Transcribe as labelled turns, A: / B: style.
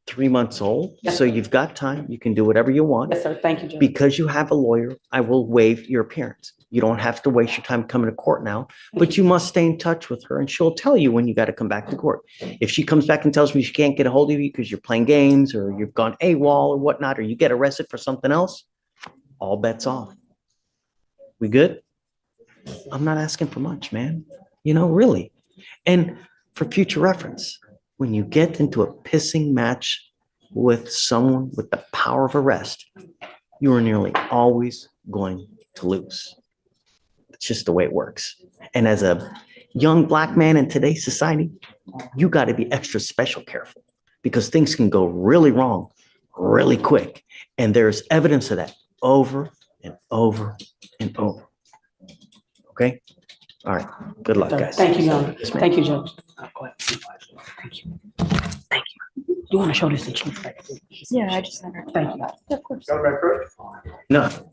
A: 3 months old,
B: Yes,
A: so
B: sir.
A: you've got time. You can do whatever you want.
B: Yes, sir. Thank you, Judge.
A: Because you have a lawyer, I will waive your appearance. You don't have to waste your time coming to court now, but you must stay in touch with her and she'll tell you when you got to come back to court. If she comes back and tells me she can't get a hold of you because you're playing games or you've gone AWOL or whatnot, or you get arrested for something else, all bets off. We good? I'm not asking for much, man. Really. And for future reference, when you get into a pissing match with someone with the power of arrest, you are nearly always going to lose. It's just the way it works. And as a young Black man in today's society, you got to be extra special careful because things can go really wrong really quick. And there's evidence of that over and over and over. Okay? All right. Good luck, guys.
B: Thank you, Your Honor.
A: Yes, ma'am.
B: Thank you, Judge. Go ahead. Thank you. Thank you. You want to show this to Chief?
C: Yeah, I just never.
B: Thank you.
C: Of course.
A: No,